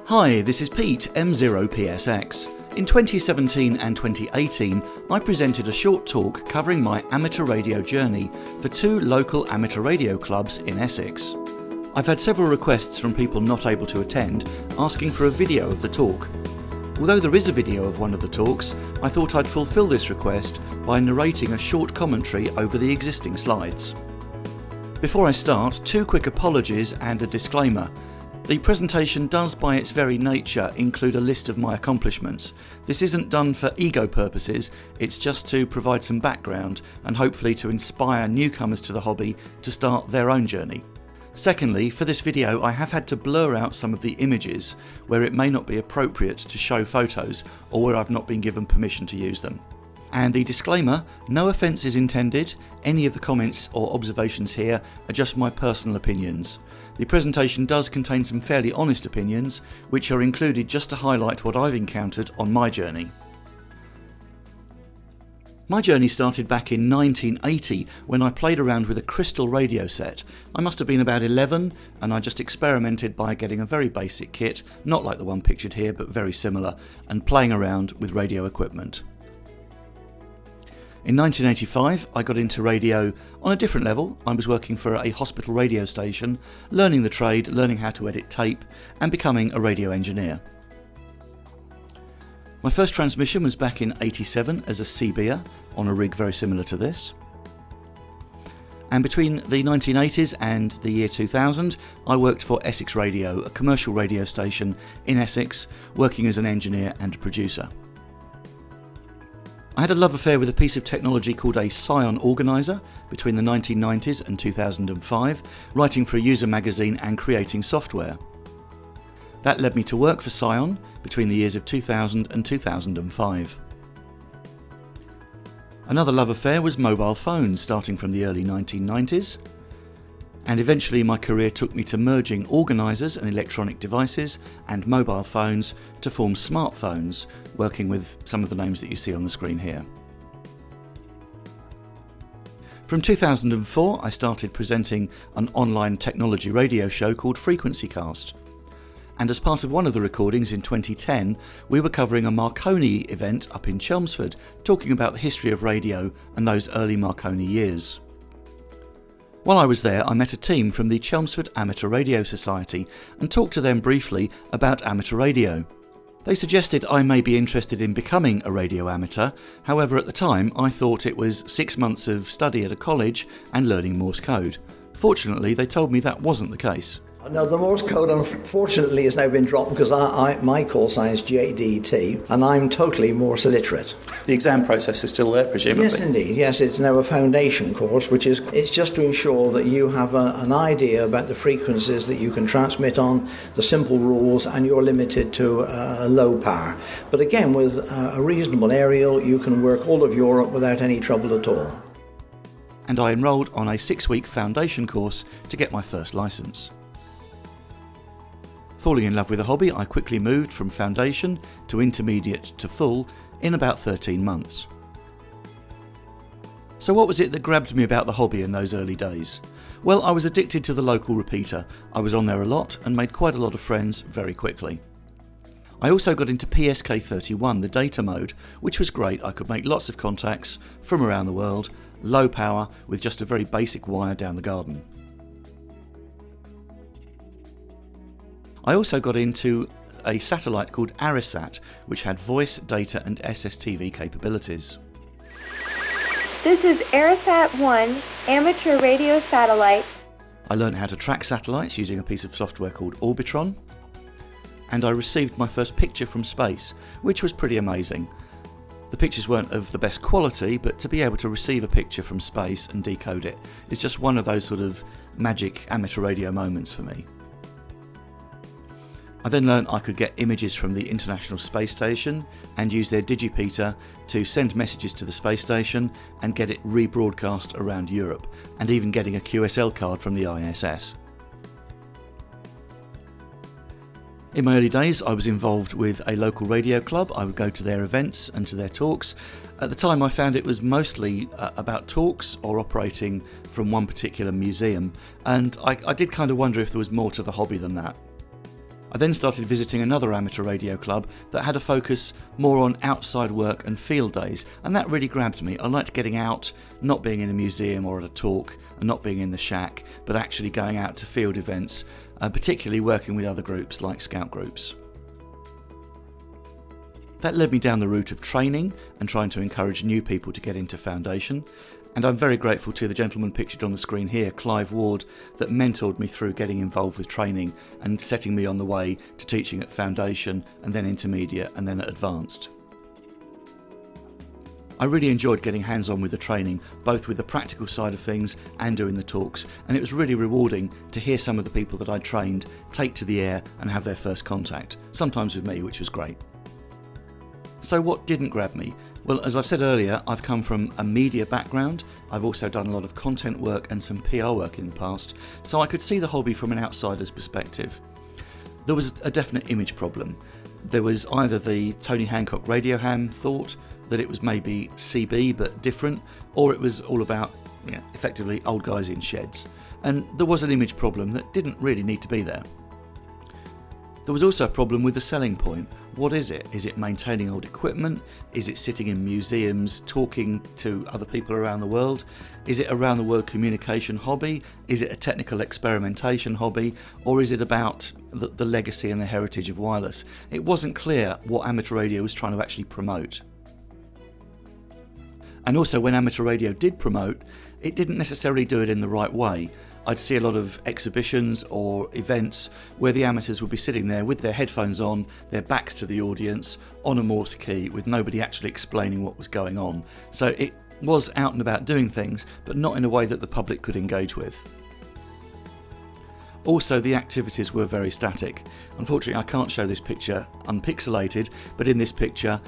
Hi, this is Pete, M0PSX. In 2017 and 2018, I presented a short talk covering my amateur radio journey for two local amateur radio clubs in Essex. I've had several requests from people not able to attend, asking for a video of the talk. Although there is a video of one of the talks, I thought I'd fulfil this request by narrating a short commentary over the existing slides. Before I start, two quick apologies and a disclaimer. The presentation does by its very nature include a list of my accomplishments. This isn't done for ego purposes, it's just to provide some background and hopefully to inspire newcomers to the hobby to start their own journey. Secondly, for this video I have had to blur out some of the images where it may not be appropriate to show photos or where I've not been given permission to use them. And the disclaimer, no offence is intended, any of the comments or observations here are just my personal opinions. The presentation does contain some fairly honest opinions, which are included just to highlight what I've encountered on my journey. My journey started back in 1980 when I played around with a crystal radio set. I must have been about 11 and I just experimented by getting a very basic kit, not like the one pictured here but very similar, and playing around with radio equipment. In 1985 I got into radio on a different level. I was working for a hospital radio station, learning the trade, learning how to edit tape and becoming a radio engineer. My first transmission was back in 87 as a CBer on a rig very similar to this. And between the 1980s and the year 2000 I worked for Essex Radio, a commercial radio station in Essex, working as an engineer and a producer. I had a love affair with a piece of technology called a Scion organiser between the 1990s and 2005, writing for a user magazine and creating software. That led me to work for Scion between the years of 2000 and 2005. Another love affair was mobile phones starting from the early 1990s, and eventually my career took me to merging organisers and electronic devices and mobile phones to form smartphones, working with some of the names that you see on the screen here. From 2004 I started presenting an online technology radio show called Frequency Cast. And as part of one of the recordings in 2010, we were covering a Marconi event up in Chelmsford, talking about the history of radio and those early Marconi years. While I was there, I met a team from the Chelmsford Amateur Radio Society and talked to them briefly about amateur radio. They suggested I may be interested in becoming a radio amateur, however at the time I thought it was 6 months of study at a college and learning Morse code. Fortunately, they told me that wasn't the case. No, the Morse code unfortunately has now been dropped because my call sign is JDT and I'm totally Morse illiterate. The exam process is still there, presumably? Yes, indeed. Yes, it's now a foundation course, which is it's just to ensure that you have an idea about the frequencies that you can transmit on, the simple rules, and you're limited to low power. But again, with a reasonable aerial, you can work all of Europe without any trouble at all. And I enrolled on a 6-week foundation course to get my first licence. Falling in love with the hobby, I quickly moved from foundation to intermediate to full in about 13 months. So what was it that grabbed me about the hobby in those early days? Well, I was addicted to the local repeater. I was on there a lot and made quite a lot of friends very quickly. I also got into PSK31, the data mode, which was great. I could make lots of contacts from around the world, low power with just a very basic wire down the garden. I also got into a satellite called Arisat, which had voice, data and SSTV capabilities. This is Arisat-1 amateur radio satellite. I learned how to track satellites using a piece of software called Orbitron, and I received my first picture from space, which was pretty amazing. The pictures weren't of the best quality, but to be able to receive a picture from space and decode it is just one of those sort of magic amateur radio moments for me. I then learned I could get images from the International Space Station and use their digipeater to send messages to the space station and get it rebroadcast around Europe, and even getting a QSL card from the ISS. In my early days I was involved with a local radio club. I would go to their events and to their talks. At the time I found it was mostly about talks or operating from one particular museum, and I did kind of wonder if there was more to the hobby than that. I then started visiting another amateur radio club that had a focus more on outside work and field days, and that really grabbed me. I liked getting out, not being in a museum or at a talk, and not being in the shack, but actually going out to field events, particularly working with other groups like scout groups. That led me down the route of training and trying to encourage new people to get into Foundation, and I'm very grateful to the gentleman pictured on the screen here, Clive Ward, that mentored me through getting involved with training and setting me on the way to teaching at Foundation and then Intermediate and then at Advanced. I really enjoyed getting hands-on with the training, both with the practical side of things and doing the talks, and it was really rewarding to hear some of the people that I'd trained take to the air and have their first contact, sometimes with me, which was great. So what didn't grab me? Well, as I've said earlier, I've come from a media background. I've also done a lot of content work and some PR work in the past, so I could see the hobby from an outsider's perspective. There was a definite image problem. There was either the Tony Hancock radio ham thought that it was maybe CB but different, or it was all about, effectively old guys in sheds. And there was an image problem that didn't really need to be there. There was also a problem with the selling point. What is it? Is it maintaining old equipment? Is it sitting in museums talking to other people around the world? Is it a round the world communication hobby? Is it a technical experimentation hobby? Or is it about the legacy and the heritage of wireless? It wasn't clear what amateur radio was trying to actually promote. And also when amateur radio did promote, it didn't necessarily do it in the right way. I'd see a lot of exhibitions or events where the amateurs would be sitting there with their headphones on, their backs to the audience, on a Morse key, with nobody actually explaining what was going on. So it was out and about doing things, but not in a way that the public could engage with. Also, the activities were very static. Unfortunately, I can't show this picture unpixelated, but in this picture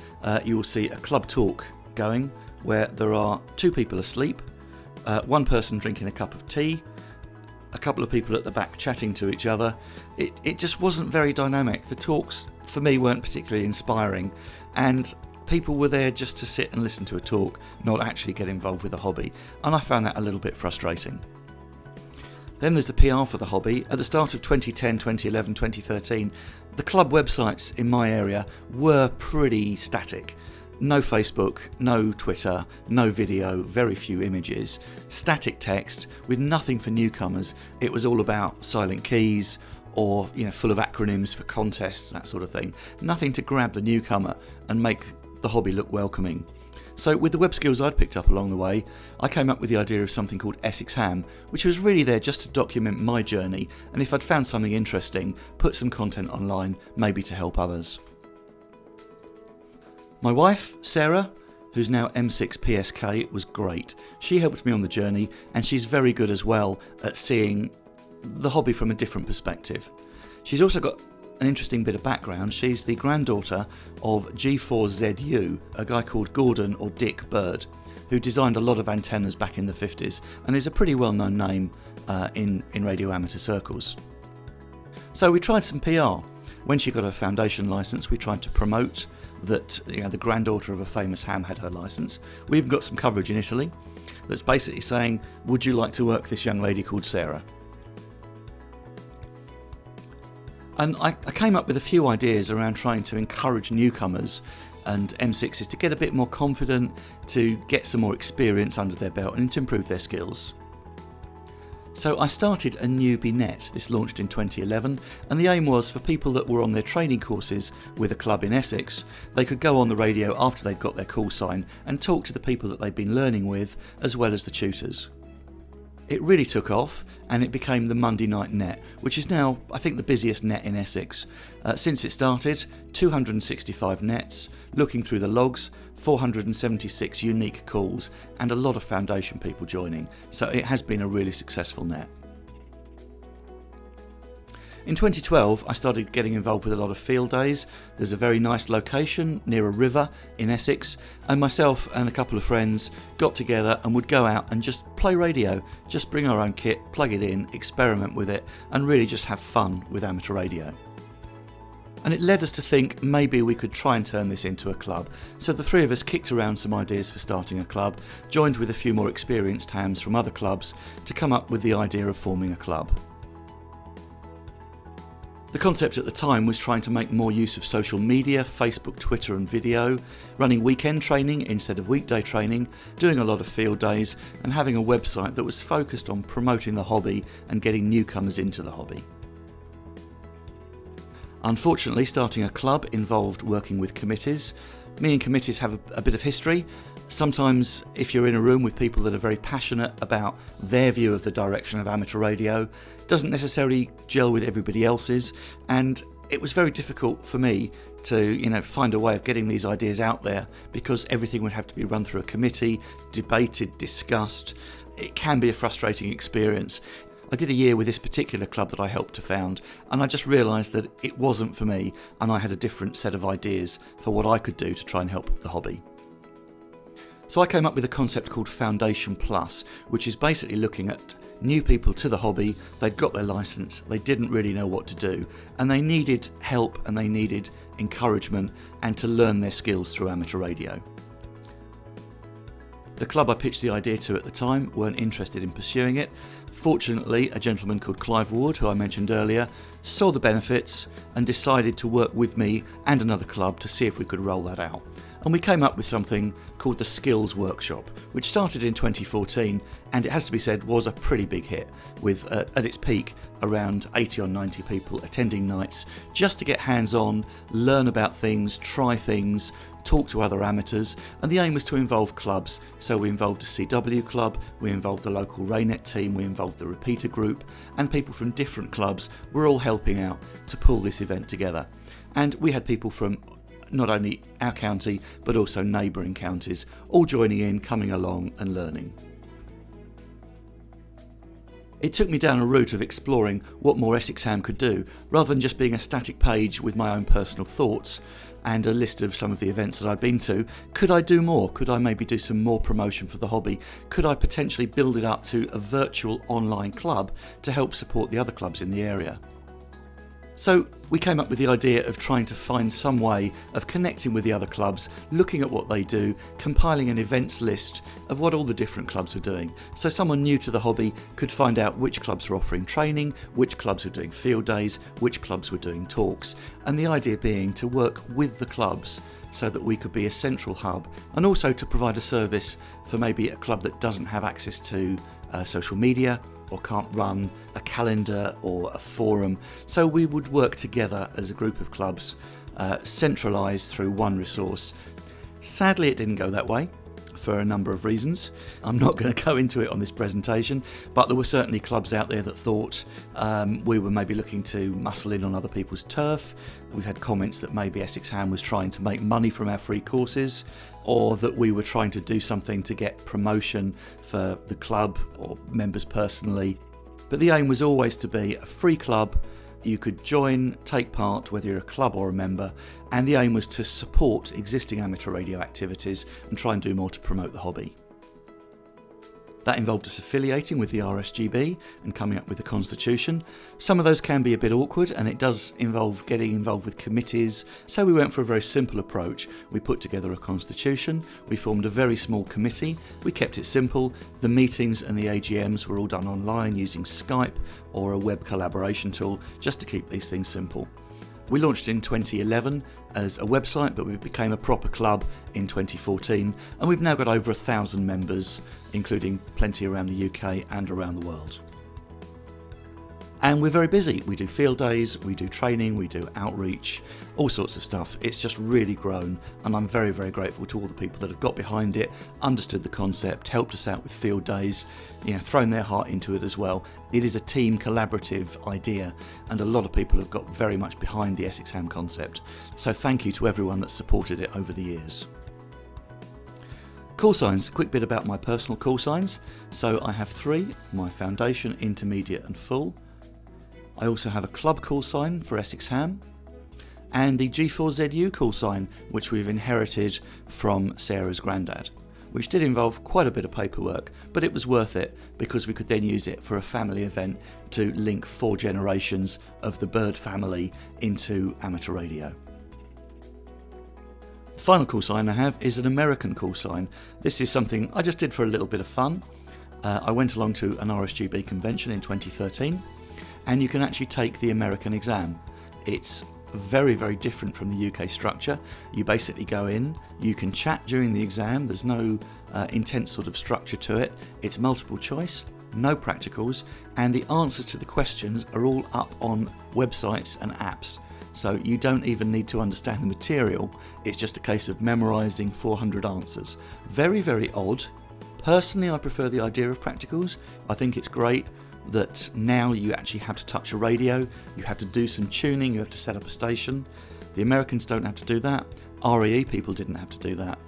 you will see a club talk going where there are two people asleep, one person drinking a cup of tea, a couple of people at the back chatting to each other. It just wasn't very dynamic. The talks for me weren't particularly inspiring, and people were there just to sit and listen to a talk, not actually get involved with the hobby, and I found that a little bit frustrating. Then there's the PR for the hobby. At the start of 2010, 2011, 2013, the club websites in my area were pretty static. No Facebook, no Twitter, no video, very few images, static text with nothing for newcomers. It was all about silent keys or full of acronyms for contests, that sort of thing. Nothing to grab the newcomer and make the hobby look welcoming. So with the web skills I'd picked up along the way, I came up with the idea of something called Essex Ham, which was really there just to document my journey, and if I'd found something interesting, put some content online, maybe to help others. My wife, Sarah, who's now M0PSX, was great. She helped me on the journey, and she's very good as well at seeing the hobby from a different perspective. She's also got an interesting bit of background. She's the granddaughter of G4ZU, a guy called Gordon or Dick Bird, who designed a lot of antennas back in the 50s and is a pretty well-known name in radio amateur circles. So we tried some PR. When she got her Foundation licence, we tried to promote that the granddaughter of a famous ham had her licence. We even got some coverage in Italy that's basically saying, would you like to work this young lady called Sarah? And I came up with a few ideas around trying to encourage newcomers and M6s to get a bit more confident, to get some more experience under their belt and to improve their skills. So I started a newbie net. This launched in 2011, and the aim was for people that were on their training courses with a club in Essex, they could go on the radio after they'd got their call sign and talk to the people that they'd been learning with, as well as the tutors. It really took off, and it became the Monday Night Net, which is now, I think, the busiest net in Essex. Since it started, 265 nets, looking through the logs, 476 unique calls, and a lot of Foundation people joining, so it has been a really successful net. In 2012, I started getting involved with a lot of field days. There's a very nice location near a river in Essex, and myself and a couple of friends got together and would go out and just play radio, just bring our own kit, plug it in, experiment with it, and really just have fun with amateur radio. And it led us to think maybe we could try and turn this into a club. So the three of us kicked around some ideas for starting a club, joined with a few more experienced hams from other clubs to come up with the idea of forming a club. The concept at the time was trying to make more use of social media, Facebook, Twitter and video, running weekend training instead of weekday training, doing a lot of field days and having a website that was focused on promoting the hobby and getting newcomers into the hobby. Unfortunately, starting a club involved working with committees. Me and committees have a bit of history. Sometimes if you're in a room with people that are very passionate about their view of the direction of amateur radio, it doesn't necessarily gel with everybody else's, and it was very difficult for me to find a way of getting these ideas out there because everything would have to be run through a committee, debated, discussed. It can be a frustrating experience. I did a year with this particular club that I helped to found, and I just realised that it wasn't for me, and I had a different set of ideas for what I could do to try and help the hobby. So I came up with a concept called Foundation Plus, which is basically looking at new people to the hobby. They'd got their licence, they didn't really know what to do, and they needed help and they needed encouragement and to learn their skills through amateur radio. The club I pitched the idea to at the time weren't interested in pursuing it. Fortunately, a gentleman called Clive Ward, who I mentioned earlier, saw the benefits and decided to work with me and another club to see if we could roll that out. And we came up with something called the Skills Workshop, which started in 2014, and it has to be said was a pretty big hit, with at its peak around 80 or 90 people attending nights just to get hands-on, learn about things, try things, talk to other amateurs, and the aim was to involve clubs. So we involved a CW club, we involved the local Raynet team, we involved the repeater group, and people from different clubs were all helping out to pull this event together. And we had people from not only our county but also neighbouring counties all joining in, coming along and learning. It took me down a route of exploring what more Essex Ham could do, rather than just being a static page with my own personal thoughts and a list of some of the events that I'd been to. Could I do more? Could I maybe do some more promotion for the hobby? Could I potentially build it up to a virtual online club to help support the other clubs in the area? So we came up with the idea of trying to find some way of connecting with the other clubs, looking at what they do, compiling an events list of what all the different clubs were doing. So someone new to the hobby could find out which clubs were offering training, which clubs were doing field days, which clubs were doing talks, and the idea being to work with the clubs so that we could be a central hub, and also to provide a service for maybe a club that doesn't have access to social media or can't run a calendar or a forum. So we would work together as a group of clubs, centralised through one resource. Sadly, it didn't go that way for a number of reasons. I'm not going to go into it on this presentation, but there were certainly clubs out there that thought we were maybe looking to muscle in on other people's turf. We've had comments that maybe Essex Ham was trying to make money from our free courses, or that we were trying to do something to get promotion for the club or members personally. But the aim was always to be a free club. You could join, take part, whether you're a club or a member, and the aim was to support existing amateur radio activities and try and do more to promote the hobby. That involved us affiliating with the RSGB and coming up with a constitution. Some of those can be a bit awkward, and it does involve getting involved with committees, so we went for a very simple approach. We put together a constitution, we formed a very small committee, we kept it simple. The meetings and the AGMs were all done online using Skype or a web collaboration tool, just to keep these things simple. We launched in 2011 as a website, but we became a proper club in 2014, and we've now got over 1,000 members, including plenty around the UK and around the world. And we're very busy. We do field days, we do training, we do outreach, all sorts of stuff. It's just really grown, and I'm very, very grateful to all the people that have got behind it, understood the concept, helped us out with field days, thrown their heart into it as well. It is a team collaborative idea, and a lot of people have got very much behind the Essex Ham concept. So thank you to everyone that supported it over the years. Callsigns, a quick bit about my personal call signs. So I have 3, my foundation, intermediate and full. I also have a club call sign for Essex Ham, and the G4ZU call sign, which we've inherited from Sarah's granddad, which did involve quite a bit of paperwork, but it was worth it because we could then use it for a family event to link 4 generations of the bird family into amateur radio. The final call sign I have is an American call sign. This is something I just did for a little bit of fun. I went along to an RSGB convention in 2013, and you can actually take the American exam. It's very, very different from the UK structure. You basically go in, you can chat during the exam, there's no intense sort of structure to it. It's multiple choice, no practicals, and the answers to the questions are all up on websites and apps. So you don't even need to understand the material, it's just a case of memorising 400 answers. Very, very odd. Personally, I prefer the idea of practicals. I think it's great that now you actually have to touch a radio, you have to do some tuning, you have to set up a station. The Americans don't have to do that. RAE people didn't have to do that.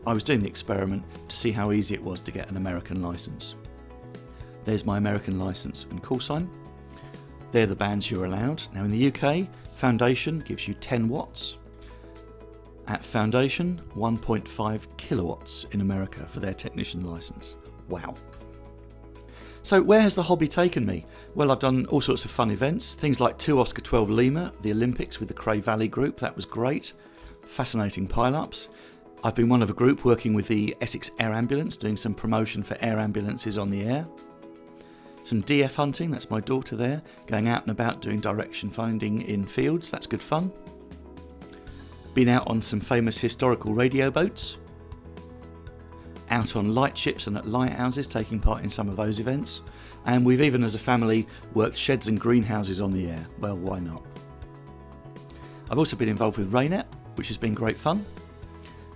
I was doing the experiment to see how easy it was to get an American licence. There's my American licence and call sign. They're the bands you're allowed. Now in the UK, Foundation gives you 10 watts. At Foundation, 1.5 kilowatts in America for their technician licence. Wow. So where has the hobby taken me? Well, I've done all sorts of fun events, things like 2 Oscar 12 Lima, the Olympics with the Cray Valley group, that was great. Fascinating pile-ups. I've been one of a group working with the Essex Air Ambulance, doing some promotion for air ambulances on the air. Some DF hunting, that's my daughter there, going out and about doing direction finding in fields, that's good fun. Been out on some famous historical radio boats. Out on lightships and at lighthouses, taking part in some of those events. And we've even as a family worked sheds and greenhouses on the air. Well, why not? I've also been involved with Raynet, which has been great fun.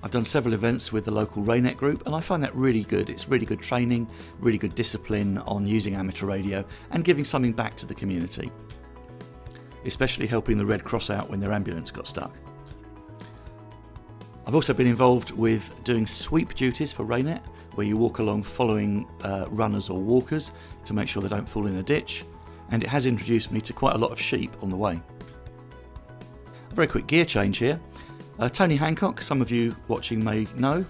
I've done several events with the local Raynet group and I find that really good. It's really good training, really good discipline on using amateur radio and giving something back to the community. Especially helping the Red Cross out when their ambulance got stuck. I've also been involved with doing sweep duties for Raynet, where you walk along following runners or walkers to make sure they don't fall in a ditch, and it has introduced me to quite a lot of sheep on the way. A very quick gear change here. Tony Hancock, some of you watching may know,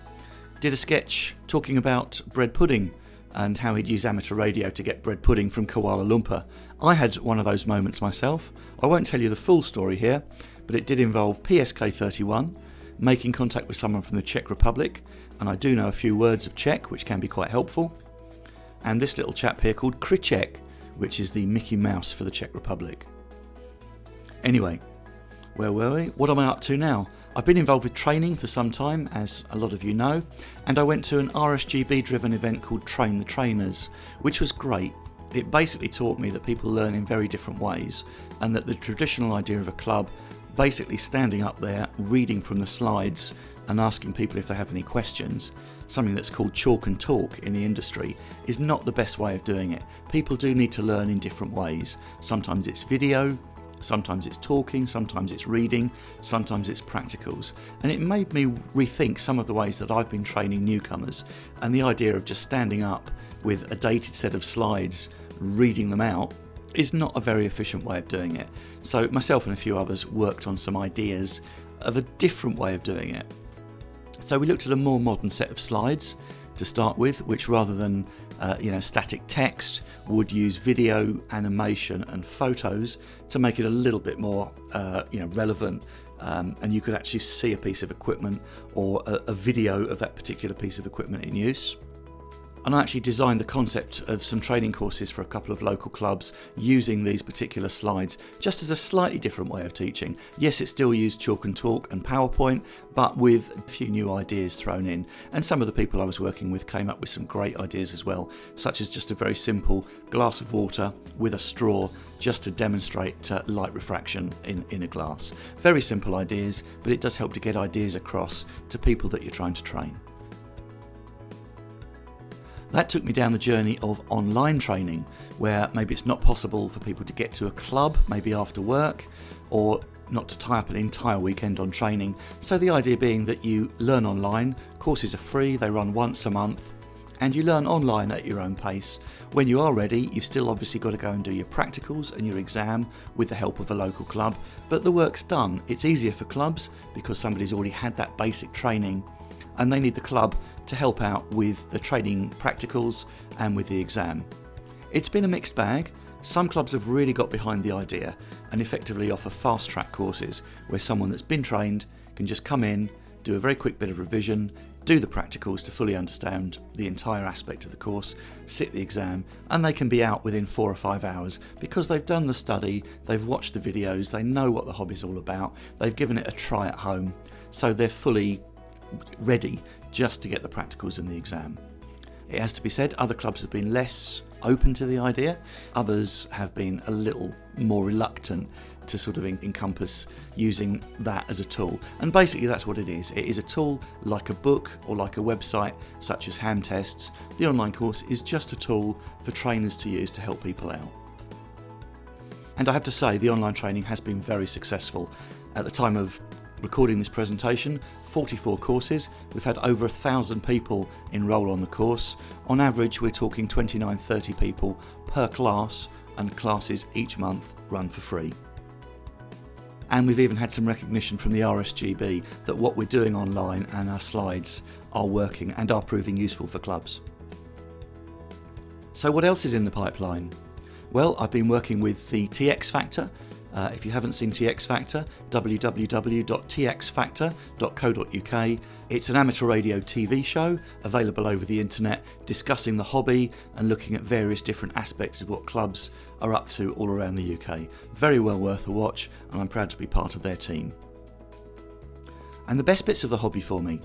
did a sketch talking about bread pudding and how he'd use amateur radio to get bread pudding from Kuala Lumpur. I had one of those moments myself. I won't tell you the full story here, but it did involve PSK 31, making contact with someone from the Czech Republic, and I do know a few words of Czech which can be quite helpful, and this little chap here called Kryček, which is the Mickey Mouse for the Czech Republic. Anyway, where were we? What am I up to now? I've been involved with training for some time, as a lot of you know, and I went to an RSGB driven event called Train the Trainers, which was great. It basically taught me that people learn in very different ways, and that the traditional idea of a club basically standing up there, reading from the slides and asking people if they have any questions, something that's called chalk and talk in the industry, is not the best way of doing it. People do need to learn in different ways. Sometimes it's video, sometimes it's talking, sometimes it's reading, sometimes it's practicals. And it made me rethink some of the ways that I've been training newcomers, and the idea of just standing up with a dated set of slides, reading them out, is not a very efficient way of doing it. So myself and a few others worked on some ideas of a different way of doing it. So we looked at a more modern set of slides to start with, which rather than static text would use video, animation and photos to make it a little bit more relevant, and you could actually see a piece of equipment or a video of that particular piece of equipment in use. And I actually designed the concept of some training courses for a couple of local clubs using these particular slides, just as a slightly different way of teaching. Yes, it still used chalk and talk and PowerPoint, but with a few new ideas thrown in. And some of the people I was working with came up with some great ideas as well, such as just a very simple glass of water with a straw, just to demonstrate light refraction in a glass. Very simple ideas, but it does help to get ideas across to people that you're trying to train. That took me down the journey of online training, where maybe it's not possible for people to get to a club, maybe after work, or not to tie up an entire weekend on training. So the idea being that you learn online, courses are free, they run once a month, and you learn online at your own pace. When you are ready, you've still obviously got to go and do your practicals and your exam with the help of a local club, but the work's done. It's easier for clubs because somebody's already had that basic training, and they need the club to help out with the training practicals and with the exam. It's been a mixed bag. Some clubs have really got behind the idea and effectively offer fast track courses where someone that's been trained can just come in, do a very quick bit of revision, do the practicals to fully understand the entire aspect of the course, sit the exam, and they can be out within 4 or 5 hours because they've done the study, they've watched the videos, they know what the hobby's all about, they've given it a try at home, so they're fully ready just to get the practicals and the exam. It has to be said, other clubs have been less open to the idea, others have been a little more reluctant to sort of encompass using that as a tool. And basically that's what it is. It is a tool like a book or like a website such as Ham Tests. The online course is just a tool for trainers to use to help people out. And I have to say the online training has been very successful. At the time of recording this presentation, 44 courses. We've had over 1,000 people enrol on the course. On average, we're talking 29-30 people per class, and classes each month run for free. And we've even had some recognition from the RSGB that what we're doing online and our slides are working and are proving useful for clubs. So what else is in the pipeline? Well, I've been working with the TX Factor. If you haven't seen TX Factor, www.txfactor.co.uk. It's an amateur radio TV show available over the internet, discussing the hobby and looking at various different aspects of what clubs are up to all around the UK. Very well worth a watch, and I'm proud to be part of their team. And the best bits of the hobby for me.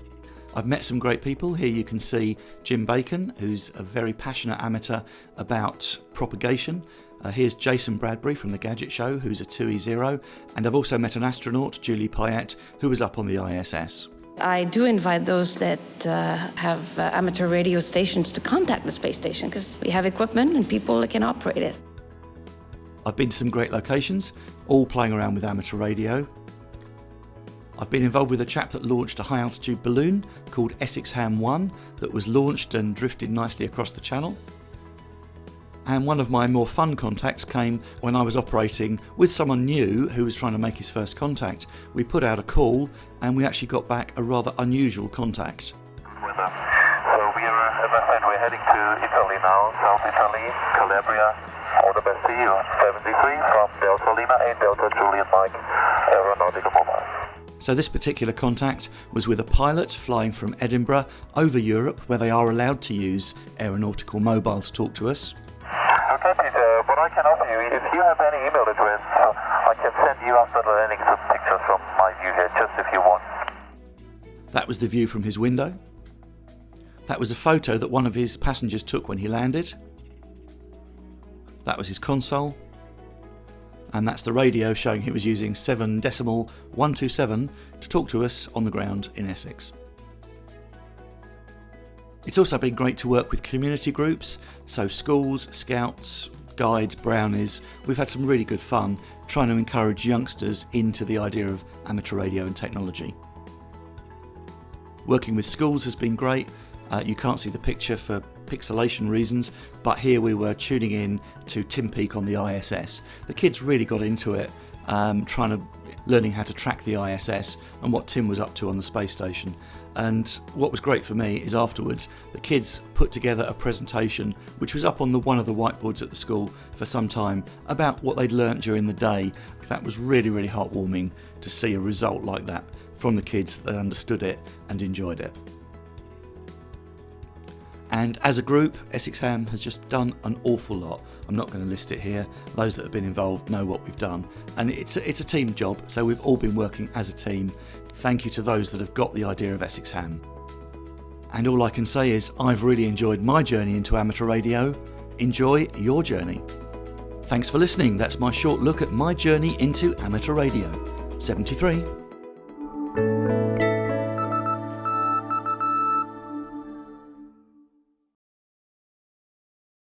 I've met some great people. Here you can see Jim Bacon, who's a very passionate amateur about propagation. Here's Jason Bradbury from the Gadget Show, who's a 2E0, and I've also met an astronaut, Julie Payette, who was up on the ISS. I do invite those that have amateur radio stations to contact the space station, because we have equipment and people that can operate it. I've been to some great locations, all playing around with amateur radio. I've been involved with a chap that launched a high-altitude balloon called Essex Ham 1 that was launched and drifted nicely across the channel. And one of my more fun contacts came when I was operating with someone new who was trying to make his first contact. We put out a call and we actually got back a rather unusual contact. So we are, as I said, we're heading to Italy now, South Italy, Calabria. All the best to you. 73 from Delta Lima 8 Delta Juliet Mike, Aeronautical Mobile. So this particular contact was with a pilot flying from Edinburgh over Europe, where they are allowed to use Aeronautical Mobile to talk to us. Okay, Peter, what I can offer you, if you have any email address, I can send you after the landing some pictures from my view here, just if you want. That was the view from his window. That was a photo that one of his passengers took when he landed. That was his console. And that's the radio showing he was using 7.127 to talk to us on the ground in Essex. It's also been great to work with community groups, so schools, scouts, guides, brownies. We've had some really good fun trying to encourage youngsters into the idea of amateur radio and technology. Working with schools has been great. You can't see the picture for pixelation reasons, but here we were tuning in to Tim Peake on the ISS. The kids really got into it, learning how to track the ISS and what Tim was up to on the space station. And what was great for me is afterwards the kids put together a presentation which was up on one of the whiteboards at the school for some time about what they'd learnt during the day. That was really, really heartwarming to see a result like that from the kids that understood it and enjoyed it. And as a group, Essex Ham has just done an awful lot. I'm not going to list it here. Those that have been involved know what we've done. And it's a team job, so we've all been working as a team. Thank you to those that have got the idea of Essex Ham. And all I can say is I've really enjoyed my journey into amateur radio. Enjoy your journey. Thanks for listening. That's my short look at my journey into amateur radio. 73.